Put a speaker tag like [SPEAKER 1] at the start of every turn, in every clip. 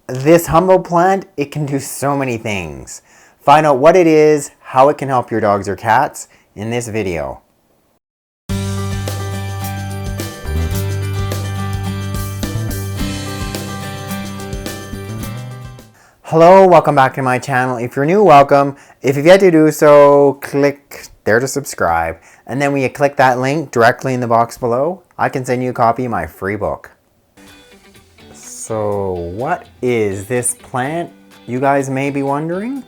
[SPEAKER 1] This humble plant, it can do so many things. Find out what it is, how it can help your dogs or cats in this video. Hello, welcome back to my channel. If you're new, welcome. If you've yet to do so, click there to subscribe. And then when you click that link directly in the box below, I can send you a copy of my free book. So what is this plant, you guys may be wondering?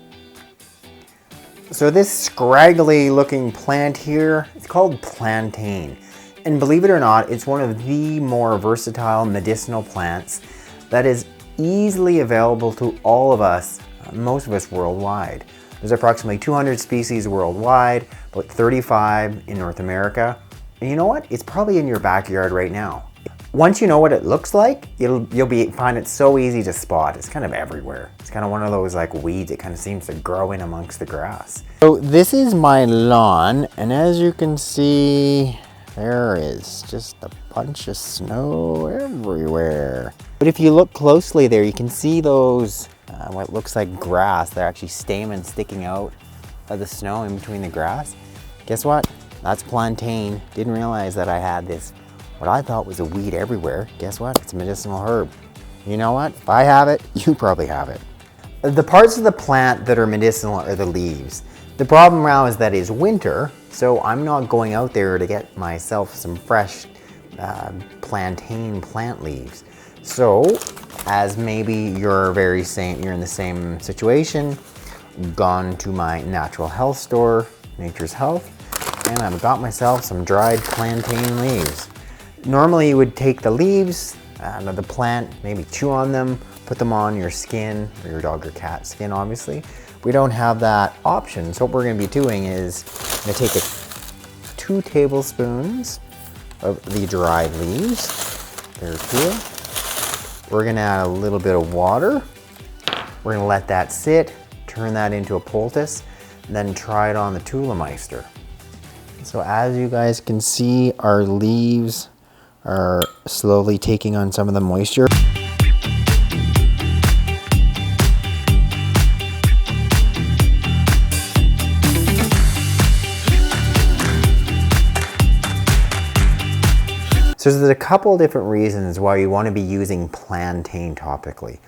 [SPEAKER 1] So this scraggly looking plant here, it's called plantain. And believe it or not, it's one of the more versatile medicinal plants that is easily available to all of us, most of us worldwide. There's approximately 200 species worldwide, about 35 in North America. And you know what? It's probably in your backyard right now. Once you know what it looks like, you'll find it so easy to spot. It's kind of everywhere. It's kind of one of those like weeds. It kind of seems to grow in amongst the grass. So this is my lawn, and as you can see, there is just a bunch of snow everywhere. But if you look closely there, you can see those, what looks like grass. They're actually stamens sticking out of the snow in between the grass. Guess what? That's plantain. Didn't realize that I had this, what I thought was a weed everywhere. Guess what? It's a medicinal herb. You know what? If I have it, you probably have it. The parts of the plant that are medicinal are the leaves. The problem now is that it's winter, so I'm not going out there to get myself some fresh plantain plant leaves. So, as maybe you're in the same situation, gone to my natural health store, Nature's Health, and I've got myself some dried plantain leaves. Normally you would take the leaves of the plant, maybe chew on them, put them on your skin, or your dog or cat skin obviously. We don't have that option, so what we're going to be doing is I'm going to take 2 tablespoons of the dried leaves. There's here. We're going to add a little bit of water. We're going to let that sit, turn that into a poultice, and then try it on the Tulemeister. So as you guys can see, our leaves are slowly taking on some of the moisture. So there's a couple of different reasons why you want to be using plantain topically.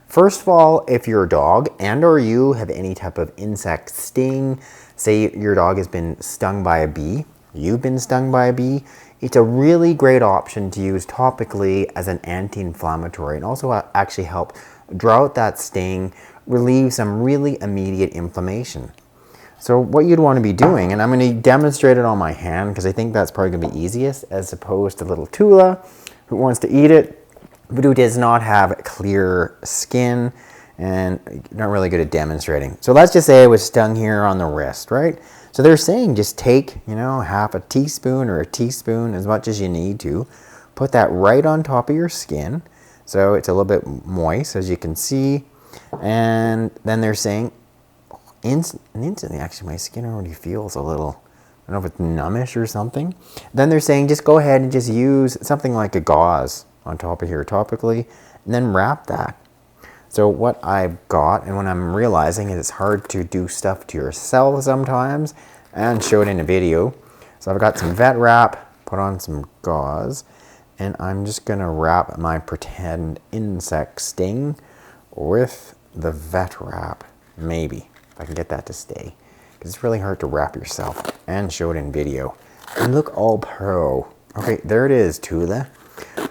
[SPEAKER 1] First of all, if your dog and or you have any type of insect sting, say your dog has been stung by a bee, you've been stung by a bee, it's a really great option to use topically as an anti-inflammatory and also actually help draw out that sting, relieve some really immediate inflammation. So what you'd want to be doing, and I'm going to demonstrate it on my hand because I think that's probably going to be easiest as opposed to little Tula who wants to eat it but who does not have clear skin and not really good at demonstrating. So let's just say I was stung here on the wrist, right? So they're saying just take, half a teaspoon or a teaspoon, as much as you need to. Put that right on top of your skin so it's a little bit moist, as you can see. And then they're saying instantly, actually my skin already feels a little, I don't know if it's numbish or something. Then they're saying just go ahead and just use something like a gauze on top of here topically, and then wrap that. So what I've got, and what I'm realizing is it's hard to do stuff to yourself sometimes and show it in a video. So I've got some vet wrap, put on some gauze, and I'm just gonna wrap my pretend insect sting with the vet wrap, maybe. I can get that to stay, because it's really hard to wrap yourself and show it in video. And look all pro. Okay, there it is, Tula.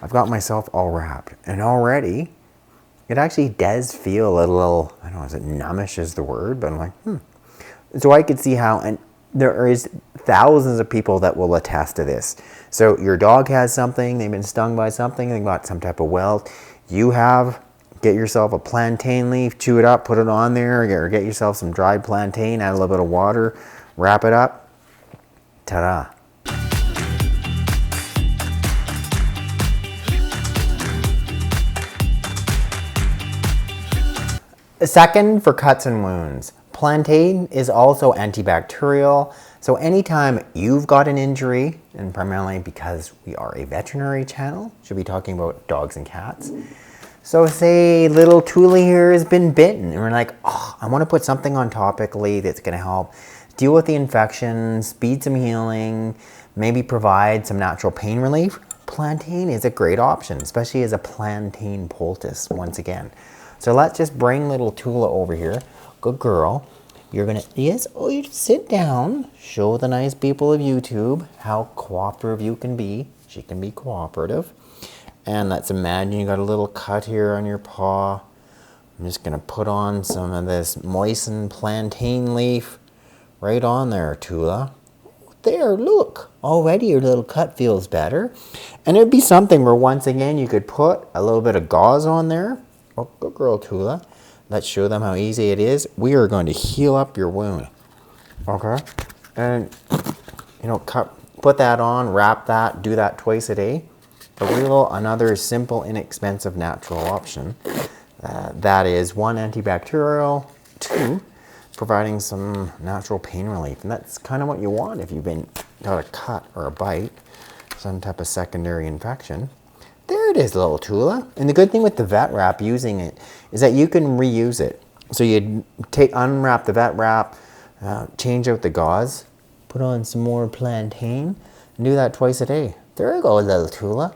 [SPEAKER 1] I've got myself all wrapped, and already it actually does feel a little, I don't know, is it numbish is the word, but I'm like, So I could see how, and there is thousands of people that will attest to this. So your dog has something, they've been stung by something, they've got some type of welt, you have, get yourself a plantain leaf, chew it up, put it on there, or get yourself some dried plantain, add a little bit of water, wrap it up. Ta-da. Second, for cuts and wounds. Plantain is also antibacterial, so anytime you've got an injury, and primarily because we are a veterinary channel, should be talking about dogs and cats, So say little Tula here has been bitten and we're like, oh, I want to put something on topically that's going to help deal with the infection, speed some healing, maybe provide some natural pain relief. Plantain is a great option, especially as a plantain poultice once again. So let's just bring little Tula over here. Good girl. You're gonna, yes, oh, you just sit down. Show the nice people of YouTube how cooperative you can be. She can be cooperative. And let's imagine you got a little cut here on your paw. I'm just gonna put on some of this moistened plantain leaf right on there, Tula. There, look, already your little cut feels better. And it'd be something where once again you could put a little bit of gauze on there. Oh, good girl, Tula. Let's show them how easy it is. We are going to heal up your wound. Okay? And, you know, put that on, wrap that, do that twice a day. Another simple, inexpensive, natural option. That is 1, antibacterial, 2, providing some natural pain relief. And that's kind of what you want if you've got a cut or a bite, some type of secondary infection. There it is, little Tula. And the good thing with the vet wrap using it is that you can reuse it. So you unwrap the vet wrap, change out the gauze, put on some more plantain, and do that twice a day. There you go, little Tula.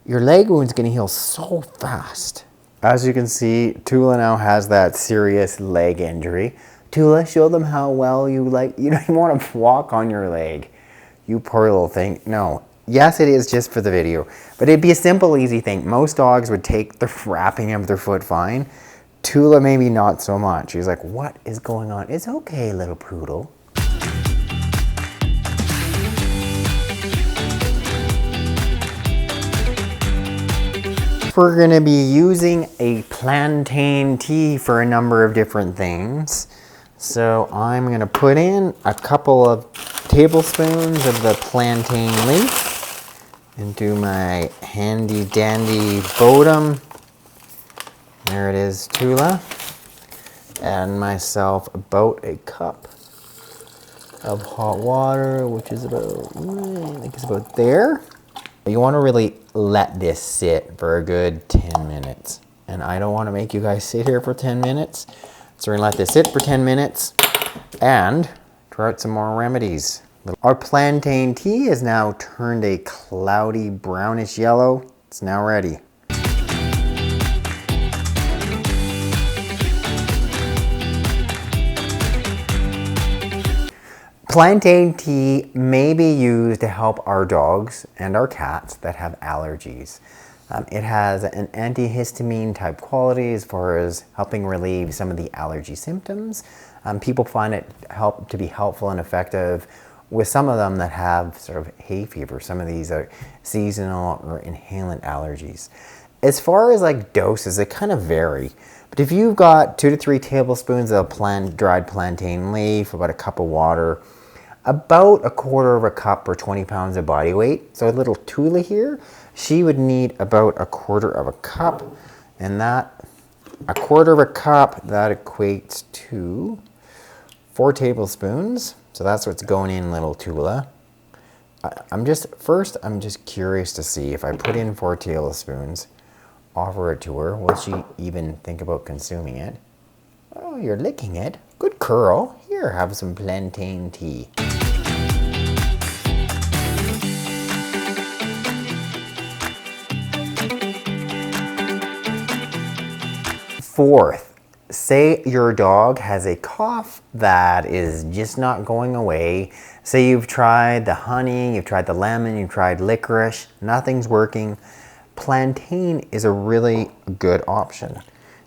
[SPEAKER 1] Your leg wound's gonna heal so fast. As you can see, Tula now has that serious leg injury. Tula, show them how well you don't even want to walk on your leg. You poor little thing. No. Yes, it is just for the video, but it'd be a simple, easy thing. Most dogs would take the wrapping of their foot fine. Tula maybe not so much. He's like, what is going on? It's okay, little poodle. We're gonna be using a plantain tea for a number of different things. So I'm gonna put in a couple of tablespoons of the plantain leaf into my handy dandy bodum. There it is, Tula. Add myself about a cup of hot water, which is about, I think it's about there. You want to really let this sit for a good 10 minutes. And I don't want to make you guys sit here for 10 minutes. So we're gonna let this sit for 10 minutes and try out some more remedies. Our plantain tea has now turned a cloudy brownish yellow. It's now ready. Plantain tea may be used to help our dogs and our cats that have allergies. It has an antihistamine type quality as far as helping relieve some of the allergy symptoms. People find it to be helpful and effective with some of them that have sort of hay fever. Some of these are seasonal or inhalant allergies. As far as like doses, they kind of vary. But if you've got 2 to 3 tablespoons of dried plantain leaf, about a cup of water, about 1/4 of a cup or 20 pounds of body weight. So a little Tula here, she would need about 1/4 of a cup. And that 1/4 of a cup, that equates to 4 tablespoons. So that's what's going in, little Tula. I'm just curious to see if I put in 4 tablespoons, offer it to her, will she even think about consuming it? Oh, you're licking it. Good girl. Here, have some plantain tea. Fourth, say your dog has a cough that is just not going away. Say you've tried the honey, you've tried the lemon, you've tried licorice, nothing's working. Plantain is a really good option.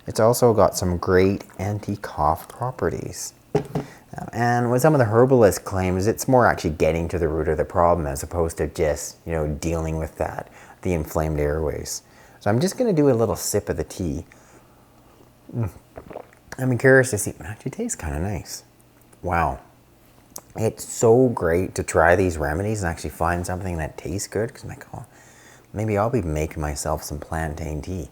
[SPEAKER 1] It's also got some great anti-cough properties. And what some of the herbalists claim is it's more actually getting to the root of the problem as opposed to just, dealing with the inflamed airways. So I'm just gonna do a little sip of the tea. I'm curious to see, it actually tastes kind of nice. Wow. It's so great to try these remedies and actually find something that tastes good, because I'm like, oh, maybe I'll be making myself some plantain tea.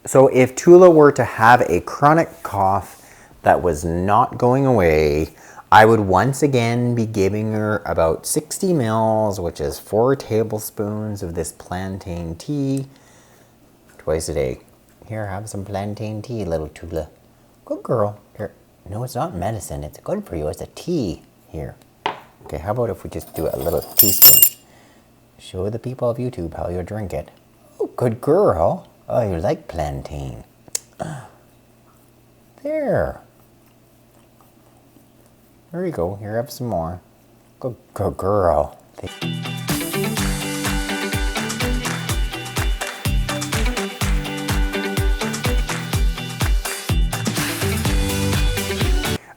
[SPEAKER 1] So if Tula were to have a chronic cough that was not going away, I would once again be giving her about 60 mils, which is 4 tablespoons of this plantain tea twice a day. Here, have some plantain tea, little Tula. Good girl. Here. No, it's not medicine. It's good for you. It's a tea. Here. Okay, how about if we just do a little teaspoon? Show the people of YouTube how you drink it. Oh, good girl. Oh, you like plantain. There. There you go. Here, have some more. Good girl.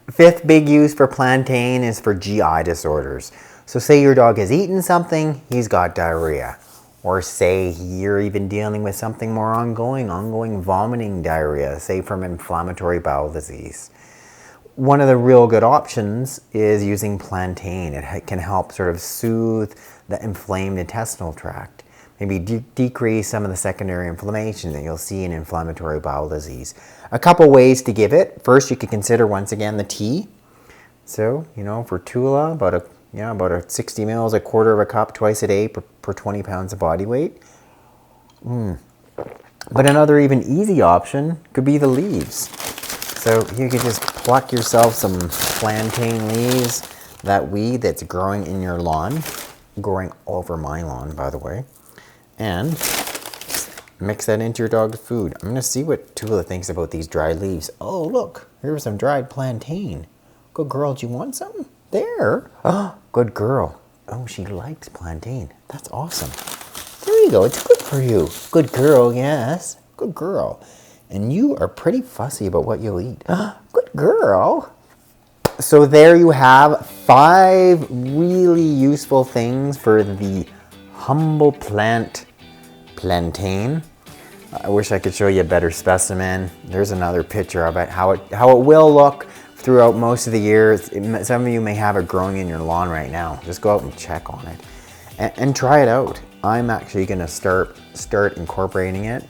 [SPEAKER 1] Fifth big use for plantain is for GI disorders. So say your dog has eaten something, he's got diarrhea. Or say you're even dealing with something more ongoing vomiting diarrhea, say from inflammatory bowel disease. One of the real good options is using plantain. It can help sort of soothe the inflamed intestinal tract. Maybe decrease some of the secondary inflammation that you'll see in inflammatory bowel disease. A couple ways to give it. First, you could consider once again the tea. So, for Tula, about 60 mils, a quarter of a cup twice a day per 20 pounds of body weight. But another even easy option could be the leaves. So you could just pluck yourself some plantain leaves, that weed that's growing in your lawn, growing all over my lawn, by the way, and mix that into your dog's food. I'm gonna see what Tula thinks about these dried leaves. Oh, look, here's some dried plantain. Good girl, do you want some? There. Oh, good girl. Oh, she likes plantain. That's awesome. There you go, it's good for you. Good girl, yes. Good girl. And you are pretty fussy about what you'll eat. Good girl. So there you have 5 really useful things for the humble plant plantain. I wish I could show you a better specimen. There's another picture of it, how it will look throughout most of the year. Some of you may have it growing in your lawn right now. Just go out and check on it and try it out. I'm actually gonna start incorporating it.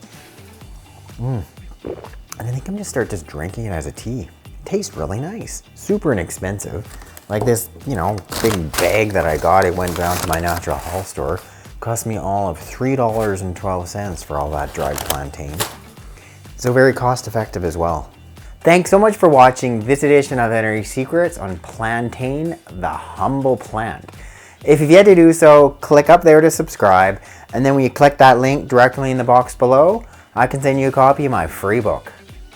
[SPEAKER 1] And I think I'm gonna start just drinking it as a tea. It tastes really nice. Super inexpensive. Like this, big bag that I got, it went down to my natural health store. Cost me all of $3.12 for all that dried plantain. So very cost effective as well. Thanks so much for watching this edition of Veterinary Secrets on Plantain, the humble plant. If you've yet to do so, click up there to subscribe. And then when you click that link directly in the box below, I can send you a copy of my free book.